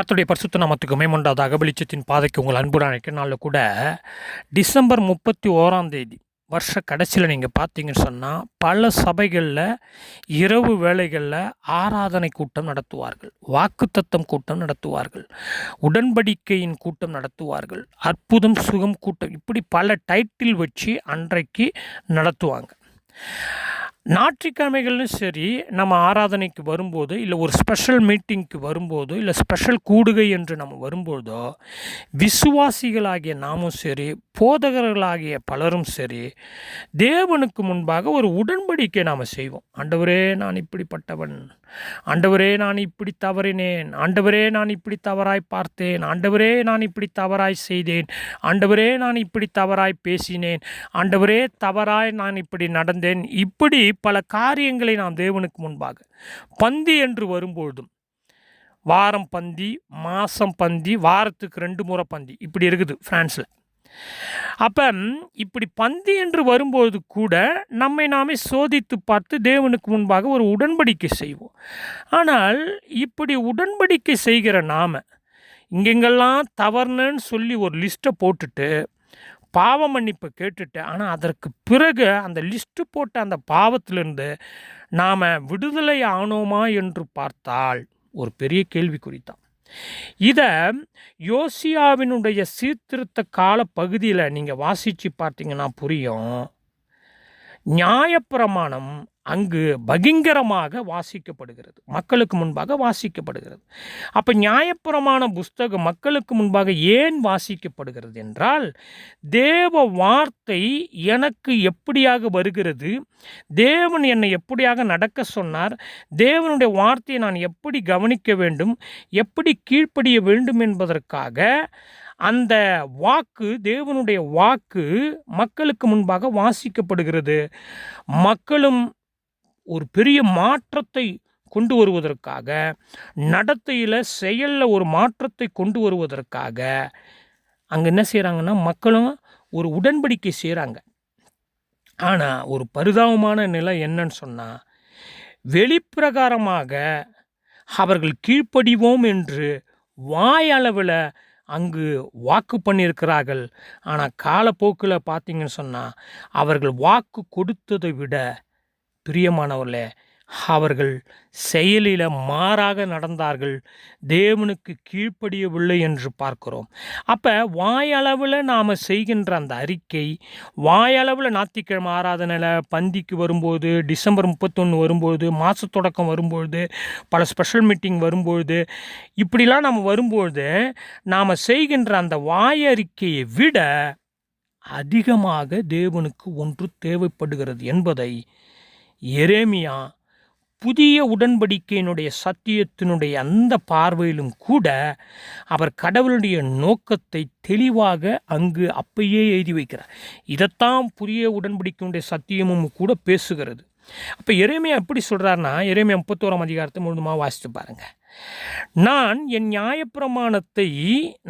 கர்த்தருடைய பரிசுத்த நாமத்துக்கு மகிமை வெளிச்சத்தின் பாதைக்கு உங்கள் அன்புடன் அழைக்கிற நாளில் கூட டிசம்பர் 31 வருஷ கடைசியில் நீங்கள் பார்த்தீங்கன்னு சொன்னால் பல சபைகளில் இரவு வேளைகளில் ஆராதனை கூட்டம் நடத்துவார்கள், வாக்குத்தத்தம் கூட்டம் நடத்துவார்கள், உடன்படிக்கையின் கூட்டம் நடத்துவார்கள், அற்புதம் சுகம் கூட்டம், இப்படி பல டைட்டில் வச்சு அன்றைக்கு நடத்துவாங்க. ஞாயிற்றுக்கிழமைகளும் சரி, நம்ம ஆராதனைக்கு வரும்போது, இல்லை ஒரு ஸ்பெஷல் மீட்டிங்க்கு வரும்போதோ, இல்லை ஸ்பெஷல் கூடுகை என்று நம்ம வரும்போதோ, விசுவாசிகளாகிய நாமும் சரி, போதகர்களாகிய பலரும் சரி, தேவனுக்கு முன்பாக ஒரு உடன்படிக்கை நாம் செய்வோம். ஆண்டவரே, நான் இப்படிப்பட்டவன், ஆண்டவரே, நான் இப்படி தவறினேன், ஆண்டவரே, நான் இப்படி தவறாய் பார்த்தேன், ஆண்டவரே, நான் இப்படி தவறாய் செய்தேன், ஆண்டவரே, நான் இப்படி தவறாய் பேசினேன், ஆண்டவரே, தவறாய் நான் இப்படி நடந்தேன். இப்படி பல காரியங்களை நாம் தேவனுக்கு முன்பாக பந்தி என்று வரும்பொழுதும், வாரம் பந்தி, மாதம் பந்தி, வாரத்துக்கு 2 முறை பந்தி, இப்படி இருக்குது ஃப்ரான்ஸில். அப்போ இப்படி பந்தி என்று வரும்போது கூட நம்மை நாமே சோதித்து பார்த்து தேவனுக்கு முன்பாக ஒரு உடன்படிக்கை செய்வோம். ஆனால் இப்படி உடன்படிக்கை செய்கிற நாம் இங்கெங்கெல்லாம் தவறுன்னு சொல்லி ஒரு லிஸ்ட்டை போட்டுட்டு பாவ மன்னிப்பை கேட்டுட்டு, ஆனால் அதற்கு பிறகு அந்த லிஸ்ட்டு போட்ட அந்த பாவத்திலிருந்து நாம் விடுதலை ஆனோமா என்று பார்த்தால் ஒரு பெரிய கேள்விக்குறித்தான். இதை யோசியாவினுடைய சீர்திருத்த கால பகுதியில் நீங்கள் வாசித்து பார்த்தீங்கன்னா புரியும். நியாயப்பிரமாணம் அங்கு பகிங்கரமாக வாசிக்கப்படுகிறது, மக்களுக்கு முன்பாக வாசிக்கப்படுகிறது. அப்போ நியாயப்பிரமாண புஸ்தகம் மக்களுக்கு முன்பாக ஏன் வாசிக்கப்படுகிறது என்றால், தேவ வார்த்தை எனக்கு எப்படியாக வருகிறது, தேவன் என்னை எப்படியாக நடக்க சொன்னார், தேவனுடைய வார்த்தையை நான் எப்படி கவனிக்க வேண்டும், எப்படி கீழ்ப்படிய வேண்டும் என்பதற்காக அந்த வாக்கு, தேவனுடைய வாக்கு மக்களுக்கு முன்பாக வாசிக்கப்படுகிறது. மக்களும் ஒரு பெரிய மாற்றத்தை கொண்டு வருவதற்காக, நடத்தையில் செயலில் ஒரு மாற்றத்தை கொண்டு வருவதற்காக அங்கே என்ன செய்கிறாங்கன்னா, மக்களும் ஒரு உடன்படிக்கை செய்கிறாங்க. ஆனால் ஒரு பரிதாபமான நிலை என்னன்னு சொன்னால், வெளிப்பிரகாரமாக அவர்கள் கீழ்ப்படிவோம் என்று வாயளவில் அங்கு வாக்கு பண்ணியிருக்கிறார்கள். ஆனால் காலப்போக்கில் பார்த்தீங்கன்னு சொன்னால், அவர்கள் வாக்கு கொடுத்ததை விட பிரியமானவர்களே, அவர்கள் செயலில் மாறாக நடந்தார்கள், தேவனுக்கு கீழ்ப்படியவில்லை என்று பார்க்கிறோம். அப்போ வாயளவில் நாம் செய்கின்ற அந்த அறிக்கை, வாயளவில் ஞாயிற்றுக்கிழமை ஆராதனையில் பந்திக்கு வரும்போது, டிசம்பர் 31 வரும்போது, மாத தொடக்கம் வரும்பொழுது, பல ஸ்பெஷல் மீட்டிங் வரும்பொழுது, இப்படிலாம் நாம் வரும்பொழுது நாம் செய்கின்ற அந்த வாயறிக்கையை விட அதிகமாக தேவனுக்கு ஒன்று தேவைப்படுகிறது என்பதை எரேமியா புதிய உடன்படிக்கையினுடைய சத்தியத்தினுடைய அந்த பார்வையிலும் கூட அவர் கடவுளுடைய நோக்கத்தை தெளிவாக அங்கு அப்பயே எழுதி வைக்கிறார். இதைத்தான் புதிய உடன்படிக்கையினுடைய சத்தியமும் கூட பேசுகிறது. அப்போ எரேமியா எப்படி சொல்கிறாருன்னா, எரேமியா 31 முழுதுமாக வாசித்து பாருங்கள். நான் என் நியாயப்பிரமாணத்தை,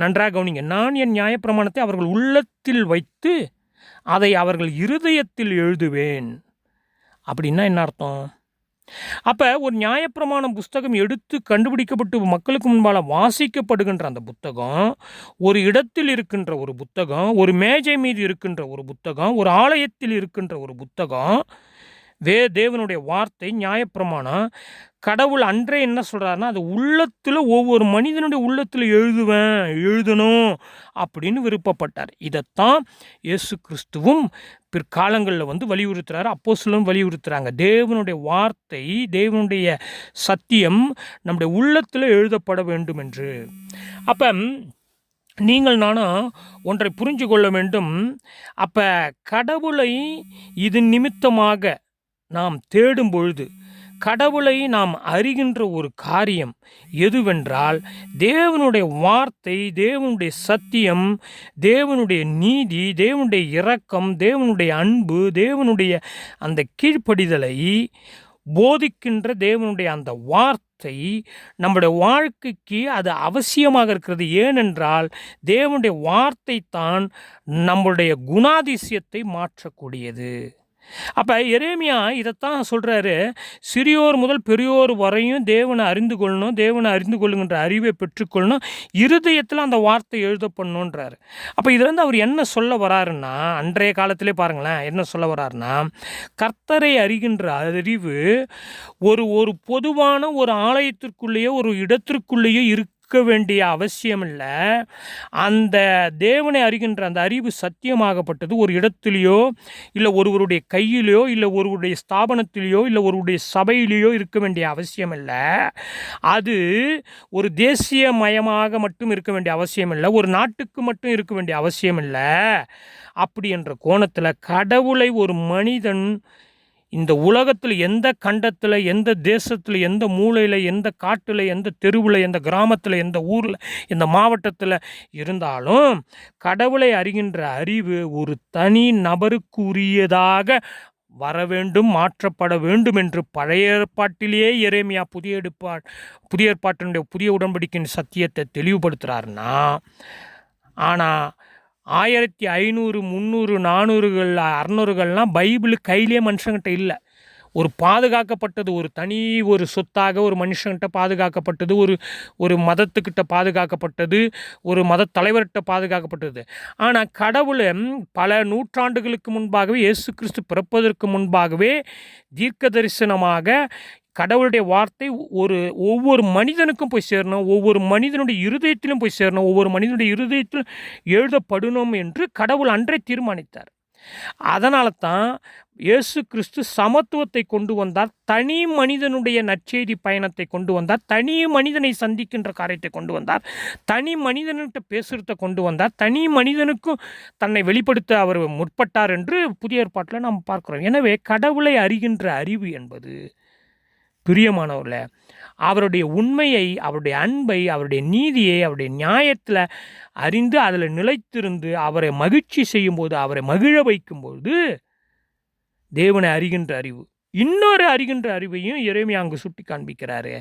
நன்றாக கவனிங்க, நான் என் நியாயப்பிரமாணத்தை அவர்கள் உள்ளத்தில் வைத்து அதை அவர்கள் இருதயத்தில் எழுதுவேன். அப்படின்னா என்ன அர்த்தம்? அப்போ ஒரு நியாயப்பிரமாண புஸ்தகம் எடுத்து கண்டுபிடிக்கப்பட்டு மக்களுக்கு முன்பால் வாசிக்கப்படுகின்ற அந்த புத்தகம், ஒரு இடத்தில் இருக்கின்ற ஒரு புத்தகம், ஒரு மேஜை மீது இருக்கின்ற ஒரு புத்தகம், ஒரு ஆலயத்தில் இருக்கின்ற ஒரு புத்தகம், தேவனுடைய வார்த்தை, நியாயப்பிரமாணம். கடவுள் அன்றே என்ன சொல்கிறாருன்னா, அது உள்ளத்தில், ஒவ்வொரு மனிதனுடைய உள்ளத்தில் எழுதணும் அப்படின்னு விருப்பப்பட்டார். இதைத்தான் இயேசு கிறிஸ்துவும் பிற்காலங்களில் வலியுறுத்துகிறார், அப்போஸ்தலரும் வலியுறுத்துகிறாங்க. தேவனுடைய வார்த்தை, தேவனுடைய சத்தியம் நம்முடைய உள்ளத்தில் எழுதப்பட வேண்டும் என்று. அப்போ நீங்கள் நானும் ஒன்றை புரிஞ்சு கொள்ள வேண்டும். அப்போ கடவுளை இது நிமித்தமாக நாம் தேடும் பொழுது, கடவுளை நாம் அறிகின்ற ஒரு காரியம் எதுவென்றால், தேவனுடைய வார்த்தை, தேவனுடைய சத்தியம், தேவனுடைய நீதி, தேவனுடைய இரக்கம், தேவனுடைய அன்பு, தேவனுடைய அந்த கீழ்ப்படிதலை போதிக்கின்ற தேவனுடைய அந்த வார்த்தை நம்முடைய வாழ்க்கைக்கு அது அவசியமாக இருக்கிறது. ஏனென்றால் தேவனுடைய வார்த்தை தான் நம்முடைய குணாதிசயத்தை மாற்றக்கூடியது. அப்போ எரேமியா இதைத்தான் சொல்கிறாரு, சிறியோர் முதல் பெரியோர் வரையும் தேவனை அறிந்து கொள்ளணும், தேவனை அறிந்து கொள்ளுங்கிற அறிவை பெற்றுக்கொள்ளணும், இருதயத்தில் அந்த வார்த்தை எழுதப்படணுன்றாரு. அப்போ இதுலேருந்து அவர் என்ன சொல்ல வராருன்னா, அன்றைய காலத்திலே பாருங்களேன் என்ன சொல்ல வராருன்னா, கர்த்தரை அறிகின்ற அறிவு ஒரு பொதுவான ஒரு ஆலயத்திற்குள்ளேயோ ஒரு இடத்திற்குள்ளேயோ இருக்க வேண்டிய அவசியம் இல்லை. அந்த தேவனை அறிகின்ற அந்த அறிவு சத்தியமாகப்பட்டது ஒரு இடத்துலையோ இல்லை ஒருவருடைய கையிலையோ இல்லை ஒருவருடைய ஸ்தாபனத்திலேயோ இல்லை ஒருவருடைய சபையிலேயோ இருக்க வேண்டிய அவசியம் இல்லை. அது ஒரு தேசியமயமாக மட்டும் இருக்க வேண்டிய அவசியம் இல்லை, ஒரு நாட்டுக்கு மட்டும் இருக்க வேண்டிய அவசியம் இல்லை. அப்படி என்ற கோணத்தில் கடவுளை ஒரு மனிதன் இந்த உலகத்தில் எந்த கண்டத்தில், எந்த தேசத்தில், எந்த மூலையில், எந்த காட்டில், எந்த தெருவில், எந்த கிராமத்தில், எந்த ஊரில், எந்த மாவட்டத்தில் இருந்தாலும் கடவுளை அறிகின்ற அறிவு ஒரு தனி நபருக்கு உரியதாக வர வேண்டும், மாற்றப்பட வேண்டும் என்று பழைய ஏற்பாட்டிலேயே எரேமியா புதிய ஏற்பாட்டினுடைய புதிய உடன்படிக்கையின் சத்தியத்தை தெளிவுபடுத்துகிறாருன்னா, ஆனால் 1500, 300, 400, 600கள்லாம் பைபிள் கையிலே மனுஷங்கிட்ட இல்லை. ஒரு பாதுகாக்கப்பட்டது, ஒரு தனி ஒரு சொத்தாக ஒரு மனுஷங்கிட்ட பாதுகாக்கப்பட்டது, ஒரு மதத்துக்கிட்ட பாதுகாக்கப்பட்டது, ஒரு மத தலைவர்கிட்ட பாதுகாக்கப்பட்டது. ஆனால் கடவுளை பல நூற்றாண்டுகளுக்கு முன்பாகவே, இயேசு கிறிஸ்து பிறப்பதற்கு முன்பாகவே தீர்க்க தரிசனமாக கடவுளுடைய வார்த்தை ஒவ்வொரு மனிதனுக்கும் போய் சேரணும், ஒவ்வொரு மனிதனுடைய இருதயத்திலும் போய் சேரணும், ஒவ்வொரு மனிதனுடைய இருதயத்திலும் எழுதப்படணும் என்று கடவுள் அன்றே தீர்மானித்தார். அதனால தான் இயேசு கிறிஸ்து சமத்துவத்தை கொண்டு வந்தார், தனி மனிதனுடைய நற்செய்தி பயணத்தை கொண்டு வந்தார், தனி மனிதனை சந்திக்கின்ற காரியத்தை கொண்டு வந்தார், தனி மனிதன்கிட்ட பேசுகிறத கொண்டு வந்தார், தனி மனிதனுக்கும் தன்னை வெளிப்படுத்த அவர் முற்பட்டார் என்று புதிய ஏற்பாட்டில் நாம் பார்க்கிறோம். எனவே கடவுளை அறிகின்ற அறிவு என்பது பிரியமானவர்களே, அவருடைய உண்மையை, அவருடைய அன்பை, அவருடைய நீதியை, அவருடைய நியாயத்தில் அறிந்து அதில் நிலைத்திருந்து அவரை மகிழ்ச்சி செய்யும்போது, அவரை மகிழ வைக்கும்போது தேவனை அறிகின்ற அறிவு. இன்னொரு அறிகின்ற அறிவையும் எரேமியா அங்கு சுட்டி காண்பிக்கிறாரு.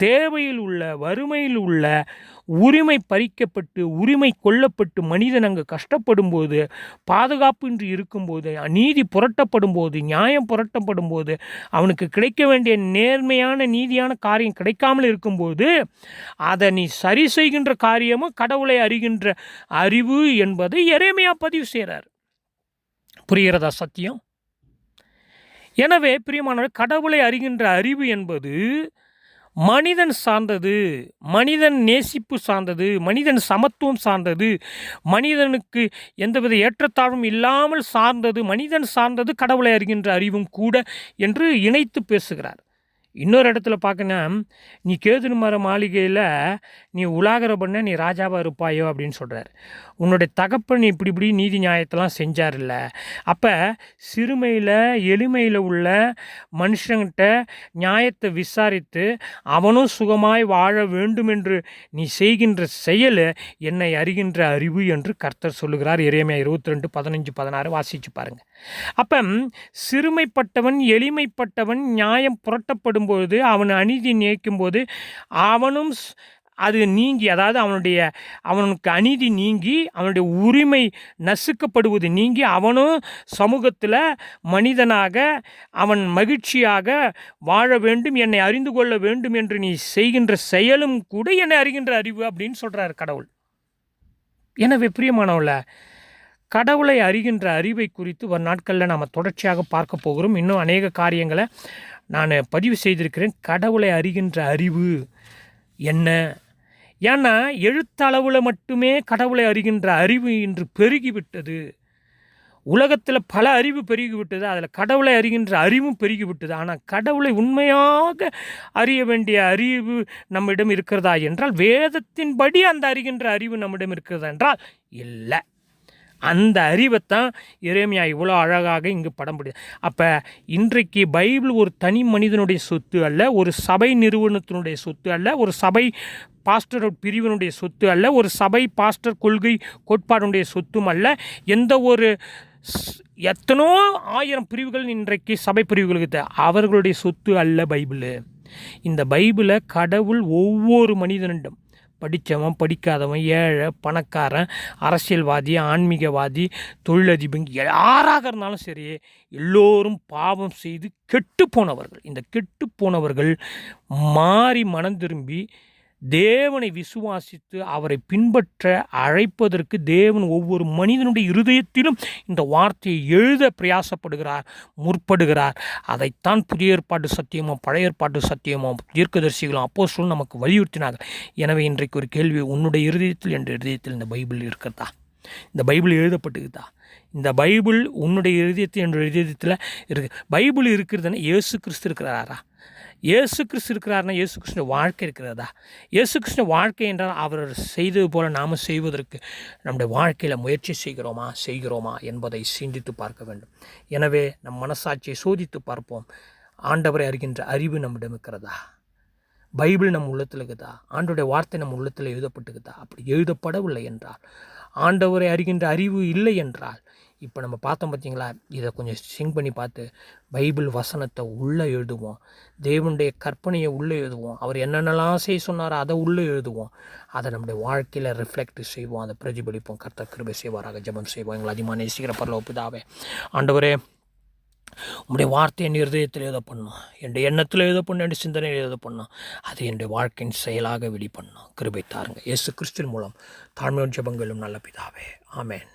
தேவையில் உள்ள, வறுமையில் உள்ள, உரிமை பறிக்கப்பட்டு, உரிமை கொல்லப்பட்டு மனிதன் அங்கு கஷ்டப்படும் போது, பாதுகாப்பின்றி இருக்கும்போது, நீதி புரட்டப்படும் போது, நியாயம் புரட்டப்படும் போது, அவனுக்கு கிடைக்க வேண்டிய நேர்மையான நீதியான காரியம் கிடைக்காமல் இருக்கும்போது அதை நீ சரி செய்கின்ற காரியமும் கடவுளை அறிகின்ற அறிவு என்பதை எரேமியா பதிவு செய்கிறார். புரிகிறதா சத்தியம்? எனவே பிரியமானவர், கடவுளை அறிகின்ற அறிவு என்பது மனிதன் சார்ந்தது, மனிதன் நேசிப்பு சார்ந்தது, மனிதன் சமத்துவம் சார்ந்தது, மனிதனுக்கு எந்தவித ஏற்றத்தாழ்வும் இல்லாமல் சார்ந்தது, மனிதன் சார்ந்தது கடவுளை அறிகின்ற அறிவும் கூட என்று இணைத்து பேசுகிறார். இன்னொரு இடத்துல பார்க்கணும், நீ கேதுரு மர மாளிகையில் நீ உலாகிற பண்ண நீ ராஜாவாக இருப்பாயோ அப்படின்னு சொல்கிறார். உன்னுடைய தகப்பன் இப்படி நீதி நியாயத்தெல்லாம் செஞ்சார் இல்லை. அப்போ சிறுமையில் எளிமையில் உள்ள மனுஷங்கிட்ட நியாயத்தை விசாரித்து அவனும் சுகமாய் வாழ வேண்டும் என்று நீ செய்கின்ற செயல் என்னை அறிகின்ற அறிவு என்று கர்த்தர் சொல்லுகிறார். எரேமியா 22, 15, 16 வாசித்து பாருங்கள். அப்போ சிறுமைப்பட்டவன், எளிமைப்பட்டவன் நியாயம் புரட்டப்படும் போது, அவன் அநீதி நினைக்கும்போது அவனும் அது நீங்கி, அதாவது அவனுக்கு அநீதி நீங்கி, அவனுடைய உரிமை நசுக்கப்படுவது நீங்கி, அவனும் சமூகத்தில் மனிதனாக அவன் மகிழ்ச்சியாக வாழ வேண்டும், என்னை அறிந்து கொள்ள வேண்டும் என்று நீ செய்கின்ற செயலும் கூட என்னை அறிகின்ற அறிவு அப்படின்னு சொல்கிறார் கடவுள். எனவே பிரியமானவள, கடவுளை அறிகின்ற அறிவை குறித்து ஒரு நாட்களில் நாம் தொடர்ச்சியாக பார்க்க போகிறோம். இன்னும் அநேக காரியங்களை நான் பதிவு செய்திருக்கிறேன். கடவுளை அறிகின்ற அறிவு என்ன? ஏன்னா எழுத்தளவில் மட்டுமே கடவுளை அறிகின்ற அறிவு இன்று பெருகிவிட்டது. உலகத்தில் பல அறிவு பெருகிவிட்டது, அதில் கடவுளை அறிகின்ற அறிவும் பெருகிவிட்டது. ஆனால் கடவுளை உண்மையாக அறிய வேண்டிய அறிவு நம்மிடம் இருக்கிறதா என்றால், வேதத்தின்படி அந்த அறிகின்ற அறிவு நம்மிடம் இருக்கிறதா என்றால் இல்லை. அந்த அறிவைத்தான் எரேமியா இவ்வளோ அழகாக இங்கு படம் பிடிக்கும். அப்போ இன்றைக்கு பைபிள் ஒரு தனி மனிதனுடைய சொத்து அல்ல, ஒரு சபை நிறுவனத்தினுடைய சொத்து அல்ல, ஒரு சபை பாஸ்டர் பிரிவினுடைய சொத்து அல்ல, ஒரு சபை பாஸ்டர் கொள்கை கோட்பாடுடைய சொத்தும் அல்ல. எந்த ஒரு எத்தனோ 1000 பிரிவுகள் இன்றைக்கு சபை பிரிவுகளுக்கு அவர்களுடைய சொத்து அல்ல பைபிள். இந்த பைபிளை கடவுள் ஒவ்வொரு மனிதனிடம் படித்தவன் படிக்காதவன், ஏழை பணக்காரன், அரசியல்வாதி, ஆன்மீகவாதி, தொழிலதிபங்க, யாராக இருந்தாலும் சரி, எல்லோரும் பாவம் செய்து கெட்டு போனவர்கள். இந்த கெட்டு போனவர்கள் மாறி மனம் திரும்பி தேவனை விசுவாசித்து அவரை பின்பற்ற அழைப்பதற்கு தேவன் ஒவ்வொரு மனிதனுடைய இருதயத்திலும் இந்த வார்த்தையை எழுத பிரயாசப்படுகிறார், முற்படுகிறார். அதைத்தான் புதிய ஏற்பாட்டு சத்தியமோ பழைய ஏற்பாட்டு சத்தியமோ தீர்க்கதரிசிகளும் அப்போஸ்தலரும் நமக்கு வலியுறுத்தினார்கள். எனவே இன்றைக்கு ஒரு கேள்வி, உன்னுடைய இருதயத்தில் என்ற இருதயத்தில் இந்த பைபிள் இருக்கிறதா? இந்த பைபிள் எழுதப்பட்டுக்குதா? இந்த பைபிள் உன்னுடைய இருதயத்தில் என்ற இருதயத்தில் இருக்கு. பைபிள் இருக்கிறதுன்னு இயேசு கிறிஸ்து இருக்கிறாரா? இயேசு கிறிஸ்து இருக்கிறாருன்னா இயேசு கிறிஸ்து வாழ்க்கை இருக்கிறதா? இயேசு கிறிஸ்து வாழ்க்கை என்றால் அவர் செய்தது போல நாம் செய்வதற்கு நம்முடைய வாழ்க்கையில் முயற்சி செய்கிறோமா என்பதை சிந்தித்து பார்க்க வேண்டும். எனவே நம் மனசாட்சியை சோதித்து பார்ப்போம். ஆண்டவரை அறிகின்ற அறிவு நம்மிடம் இருக்கிறதா? பைபிள் நம் உள்ளத்தில் இருக்குதா? ஆண்டவருடைய வார்த்தை நம் உள்ளத்தில் எழுதப்பட்டுக்குதா? அப்படி எழுதப்படவில்லை என்றால், ஆண்டவரை அறிகின்ற அறிவு இல்லை என்றால், இப்போ நம்ம பார்த்தோம் பார்த்தீங்களா, இதை கொஞ்சம் சிங் பண்ணி பார்த்து பைபிள் வசனத்தை உள்ளே எழுதுவோம். தேவனுடைய கற்பனையை உள்ளே எழுதுவோம். அவர் என்னென்னலாம் செய்ய சொன்னாரோ அதை உள்ளே எழுதுவோம். அதை நம்முடைய வாழ்க்கையில் ரிஃப்ளெக்ட் செய்வோம், அதை பிரதிபலிப்போம். கர்த்தர் கிருபை செய்வாராக. ஜெபம் செய்வோம். எங்களை அதிகமாக நேசிக்கிற பரலோக பிதாவே, ஆண்டவரே, உங்களுடைய வார்த்தை என் இருதயத்தில் எழுத பண்ணணும், என்னுடைய எண்ணத்தில் எழுத பண்ணணும், என்னுடைய சிந்தனையில் எழுத பண்ணணும். அது என்னுடைய வாழ்க்கையின் செயலாக வெளிப்படணும். கிருபை தாருங்க. இயேசு கிறிஸ்துவின் மூலம் தாழ்மையோடு ஜெபங்களும் நல்ல பிதாவே. ஆமென்.